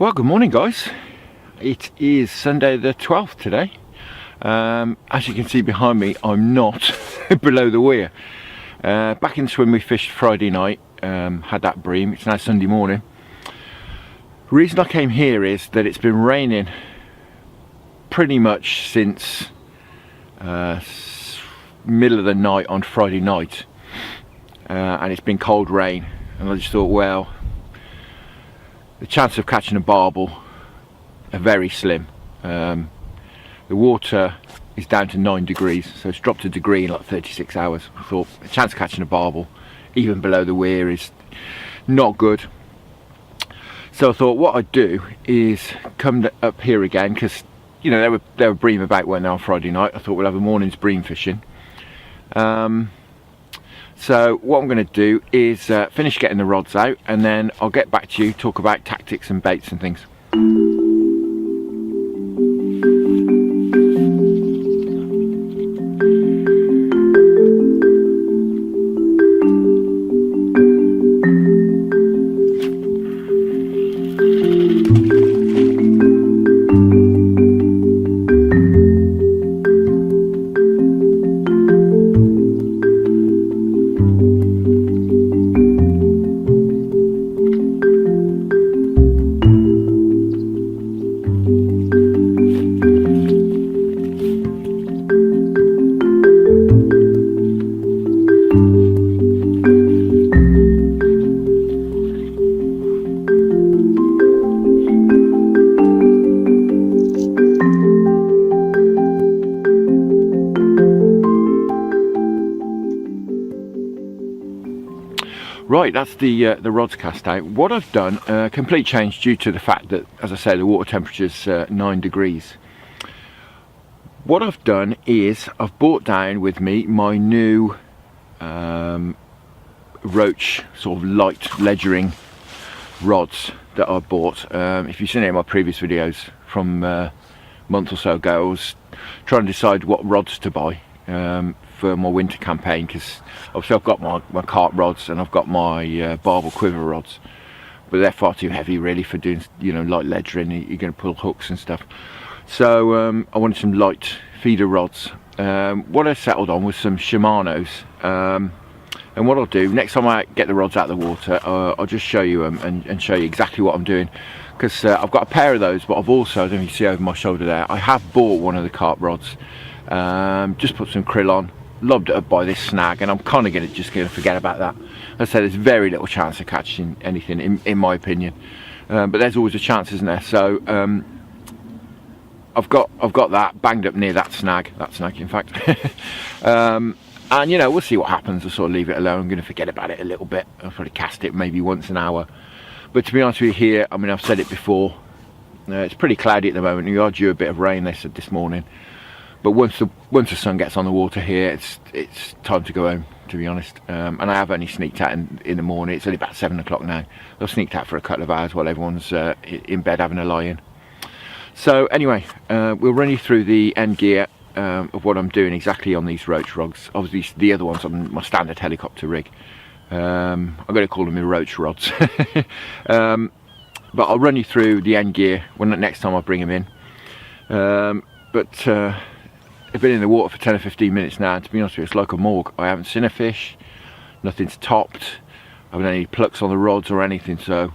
Well, good morning guys. It is Sunday the 12th today. As you can see behind me, I'm not below the weir. Back in the swim we fished Friday night, had that bream. It's now Sunday morning. The reason I came here is that it's been raining pretty much since middle of the night on Friday night, and it's been cold rain, and I just thought, well, the chance of catching a barbel are very slim. The water is down to 9 degrees, so it's dropped a degree in like 36 hours. I thought the chance of catching a barbel even below the weir is not good. So I thought what I'd do is come up here again, because you know they were bream about, weren't they, on Friday night. I thought we'll have a morning's bream fishing. So what I'm going to do is finish getting the rods out, and then I'll get back to you, talk about tactics and baits and things. Right, that's the rods cast out. What I've done, complete change due to the fact that, as I say, the water temperature's 9 degrees. What I've done is I've brought down with me my new roach sort of light ledgering rods that I bought. If you've seen any of my previous videos from a month or so ago, I was trying to decide what rods to buy for my winter campaign, because obviously I've got my carp rods and I've got my barbel quiver rods, but they're far too heavy really for doing, you know, light ledgering. You're going to pull hooks and stuff. So I wanted some light feeder rods. What I settled on was some Shimano's, and what I'll do next time I get the rods out of the water, I'll just show you them and show you exactly what I'm doing, because I've got a pair of those, but I've also, I don't know if you see over my shoulder there, I have bought one of the carp rods. Just put some krill on, lobbed it up by this snag, and I'm kind of just going to forget about that. As I said, there's very little chance of catching anything in my opinion, but there's always a chance, isn't there? So I've got that banged up near that snag in fact. And you know, we'll see what happens. I'll sort of leave it alone. I'm going to forget about it a little bit. I'll probably cast it maybe once an hour, but to be honest with you, here, I mean, I've said it before, it's pretty cloudy at the moment. You are due a bit of rain, they said this morning. But once the sun gets on the water here, it's time to go home, to be honest. And I have only sneaked out in the morning. It's only about 7 o'clock now. I've sneaked out for a couple of hours while everyone's in bed having a lie-in. So anyway, we'll run you through the end gear of what I'm doing exactly on these roach rods. Obviously the other ones on my standard helicopter rig. I'm going to call them the roach rods. But I'll run you through the end gear next time I bring them in. I've been in the water for 10 or 15 minutes now, and to be honest with you, it's like a morgue. I haven't seen a fish, nothing's topped, I haven't had any plucks on the rods or anything, so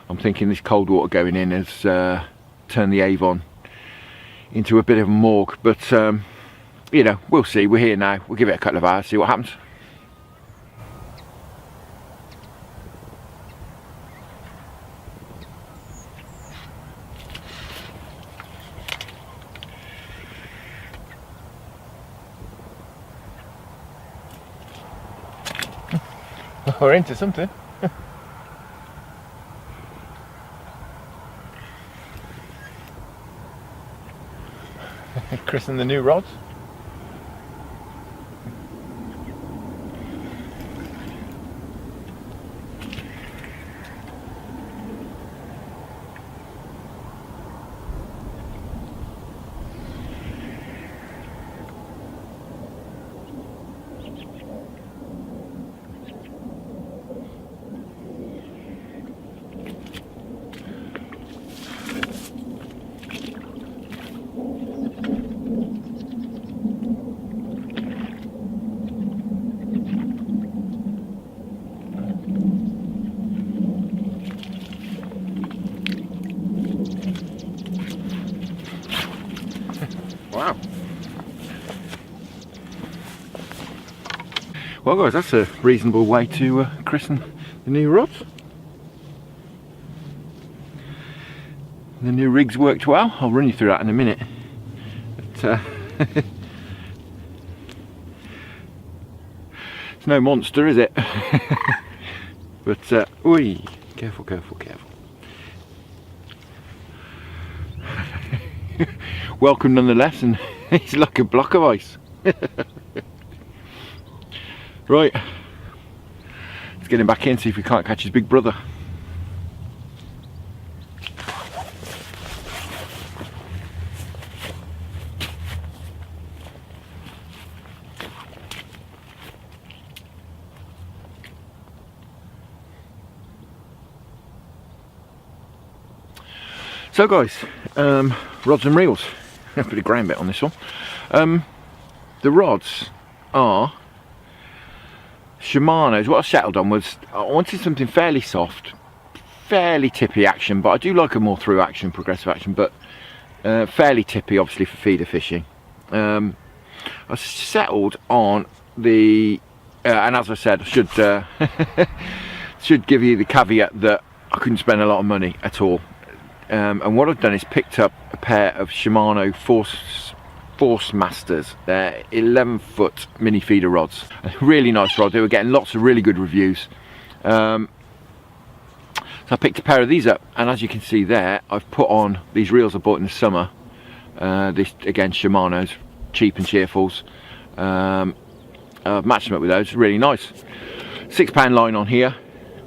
I'm thinking this cold water going in has turned the Avon into a bit of a morgue. But you know, we'll see. We're here now, we'll give it a couple of hours, see what happens. We're into something. Christen the new rods. Well guys, that's a reasonable way to christen the new rods. The new rig's worked well. I'll run you through that in a minute. But, it's no monster, is it? But, oi, careful, careful, careful. Welcome nonetheless, and it's like a block of ice. Right, let's get him back in, see if we can't catch his big brother. So guys, rods and reels. A bit of ground bit on this one. The rods are Shimano's. What I settled on was I wanted something fairly soft, fairly tippy action, but I do like a more through action, progressive action, but fairly tippy obviously for feeder fishing. I settled on the, and as I said, I should give you the caveat that I couldn't spend a lot of money at all. And what I've done is picked up a pair of Shimano Force Masters. They're 11-foot mini feeder rods. A really nice rod. They were getting lots of really good reviews. So I picked a pair of these up, and as you can see there, I've put on these reels I bought in the summer. This again, Shimano's, cheap and cheerfuls. I've matched them up with those. Really nice. £6 line on here.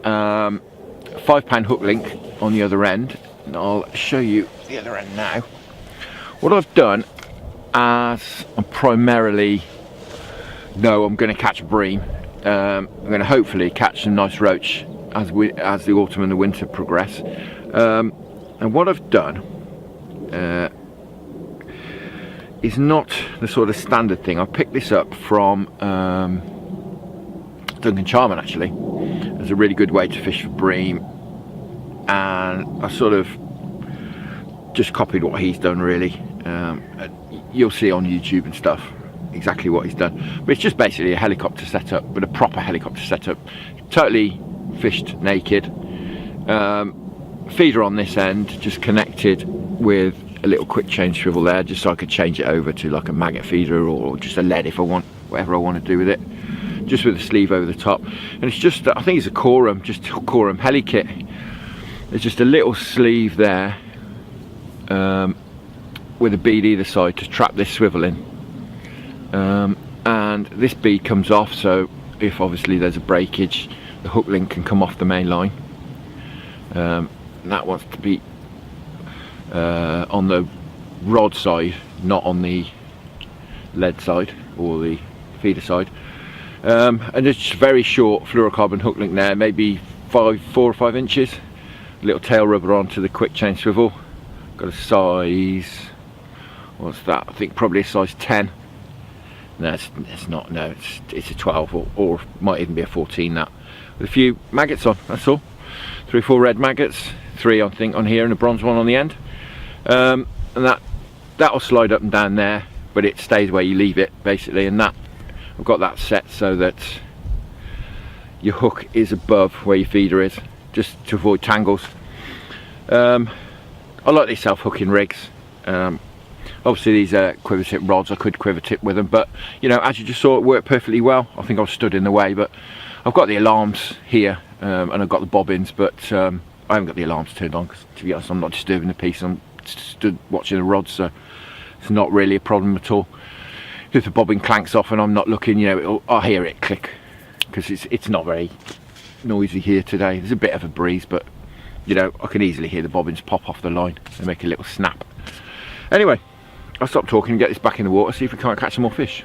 £5 hook link on the other end. And I'll show you the other end now. What I've done, as I'm primarily know I'm going to catch bream, I'm going to hopefully catch some nice roach as the autumn and the winter progress. And what I've done is not the sort of standard thing. I picked this up from Duncan Charman actually. It's a really good way to fish for bream. And I sort of just copied what he's done really. You'll see on YouTube and stuff exactly what he's done, but it's just basically a helicopter setup, but a proper helicopter setup, totally fished naked. Feeder on this end, just connected with a little quick change swivel there, just so I could change it over to like a maggot feeder or just a lead if I want, whatever I want to do with it, just with a sleeve over the top. And it's just, I think it's a Corum, just a Corum heli kit. There's just a little sleeve there with a bead either side to trap this swivel in, and this bead comes off, so if obviously there's a breakage, the hook link can come off the main line. That wants to be on the rod side, not on the lead side or the feeder side. And it's very short fluorocarbon hook link there, maybe 4 or 5 inches. Little tail rubber onto the quick chain swivel. Got a size, what's that? I think probably a size 10. No, it's not. No, it's a 12 or might even be a 14. That with a few maggots on. That's all. 3 or 4 red maggots. 3 I think on here and a bronze one on the end. And that'll slide up and down there, but it stays where you leave it basically. And that I've got that set so that your hook is above where your feeder is, just to avoid tangles. I like these self-hooking rigs. Obviously these are quiver tip rods, I could quiver tip with them, but you know, as you just saw, it worked perfectly well. I think I was stood in the way, but I've got the alarms here, and I've got the bobbins, but I haven't got the alarms turned on because, to be honest, I'm not disturbing the piece. I'm stood watching the rods, so it's not really a problem at all. If the bobbin clanks off and I'm not looking, you know, I'll hear it click, because it's not very noisy here today. There's a bit of a breeze, but you know, I can easily hear the bobbins pop off the line and make a little snap. Anyway, I'll stop talking and get this back in the water, see if we can't catch some more fish.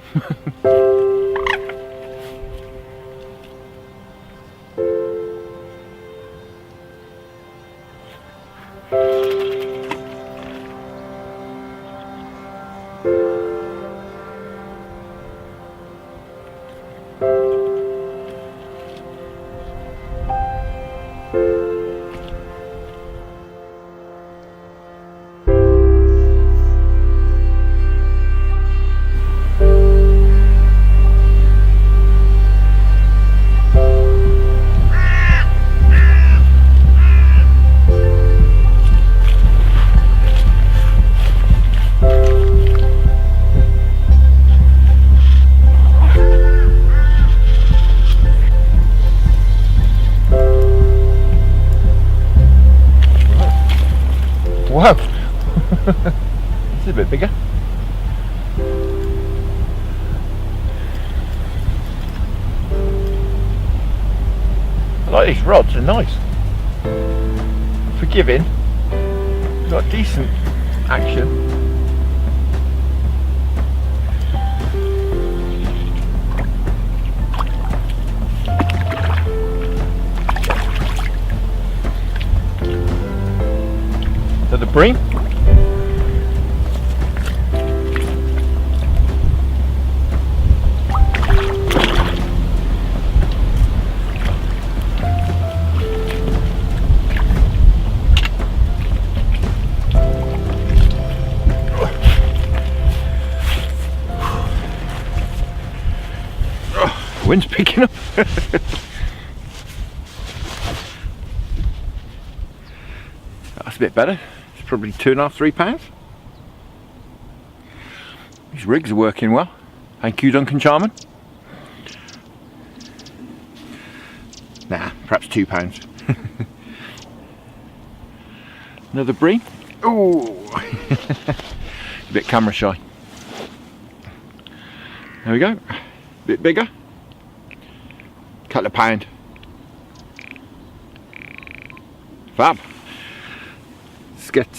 Wow. This is a bit bigger. I like these rods, they're nice. Forgiving. Got decent action. So the bream. Wind's picking up. That's a bit better. It's probably 2.5, 3 pounds. These rigs are working well. Thank you, Duncan Charman. Nah, perhaps 2 pounds. Another bream. Ooh, a bit camera shy. There we go. A bit bigger. Couple of pound. Fab. Let's get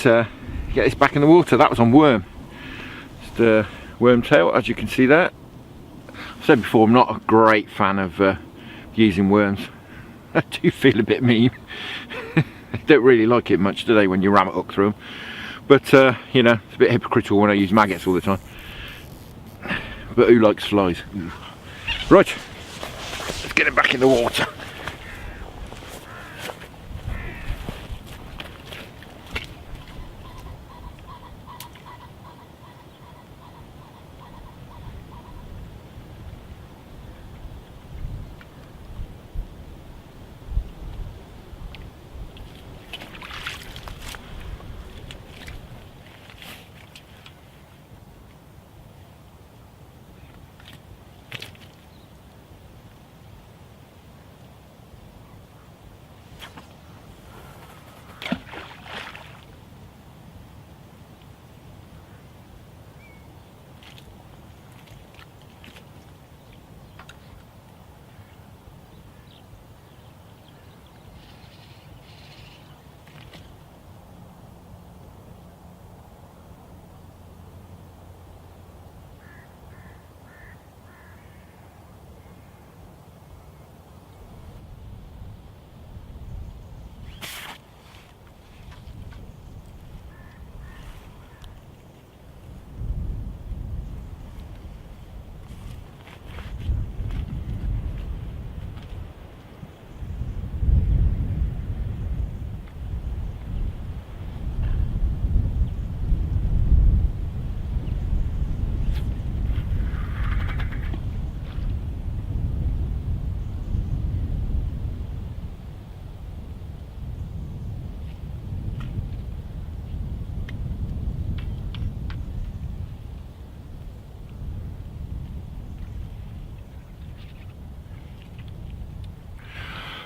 this back in the water. That was on worm. Just a worm tail, as you can see there. I've said before, I'm not a great fan of using worms. I do feel a bit mean. I don't really like it much, do they, when you ram it up through them? But you know, it's a bit hypocritical when I use maggots all the time. But who likes flies? Right. Let's get it back in the water.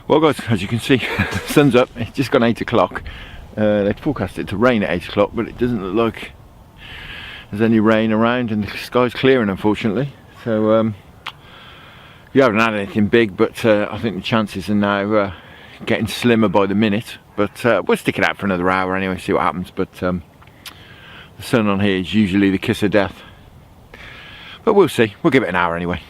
Well guys, as you can see, the sun's up. It's just gone 8 o'clock. They'd forecast it to rain at 8 o'clock, but it doesn't look like there's any rain around, and the sky's clearing, unfortunately. So you haven't had anything big, but I think the chances are now getting slimmer by the minute. But we'll stick it out for another hour anyway, see what happens. But the sun on here is usually the kiss of death. But we'll see. We'll give it an hour anyway.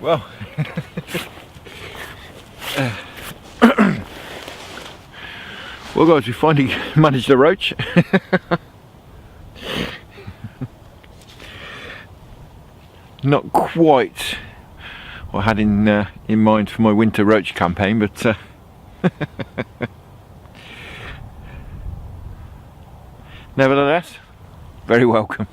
Well, well guys, we finally managed the roach. Not quite what I had in mind for my winter roach campaign, but nevertheless, very welcome.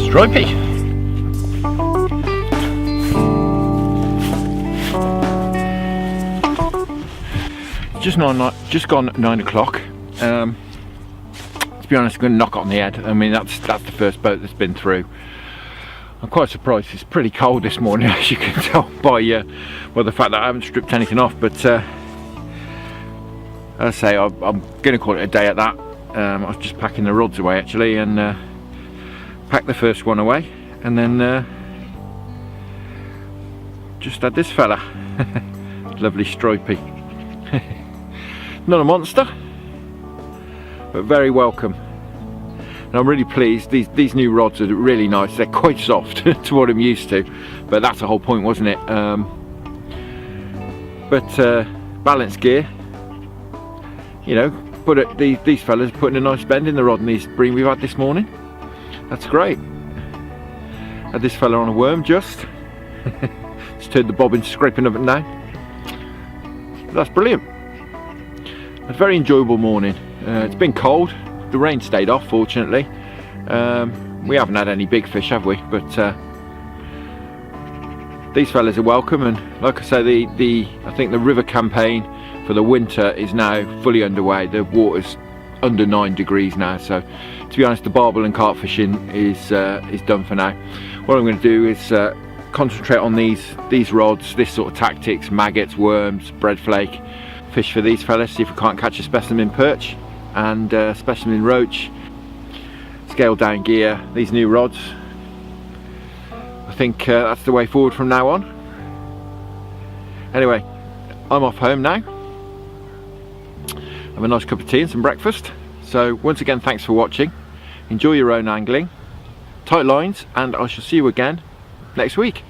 Stripey. Just gone 9 o'clock. To be honest, I'm going to knock it on the head. I mean, that's the first boat that's been through. I'm quite surprised. It's pretty cold this morning, as you can tell by well, the fact that I haven't stripped anything off. But as I say, I'm going to call it a day at that. I was just packing the rods away actually, and packed the first one away, and then just had this fella. Lovely stripey. Not a monster, but very welcome. And I'm really pleased. These new rods are really nice. They're quite soft to what I'm used to, but that's the whole point, wasn't it? Balance gear, you know, these fellas putting a nice bend in the rod in these bream we've had this morning. That's great. Had this fella on a worm just. Just turned the bobbin, scraping of it now. That's brilliant. A very enjoyable morning. It's been cold. The rain stayed off, fortunately. We haven't had any big fish, have we? But these fellas are welcome, and like I say, I think the river campaign for the winter is now fully underway. The water's under 9 degrees now, so to be honest, the barbel and carp fishing is done for now. What I'm going to do is concentrate on these rods, this sort of tactics, maggots, worms, breadflake, fish for these fellas, see if we can't catch a specimen perch and specimen roach. Scale down gear, these new rods. I think that's the way forward from now on. Anyway, I'm off home now. Have a nice cup of tea and some breakfast. So once again, thanks for watching. Enjoy your own angling, tight lines, and I shall see you again next week.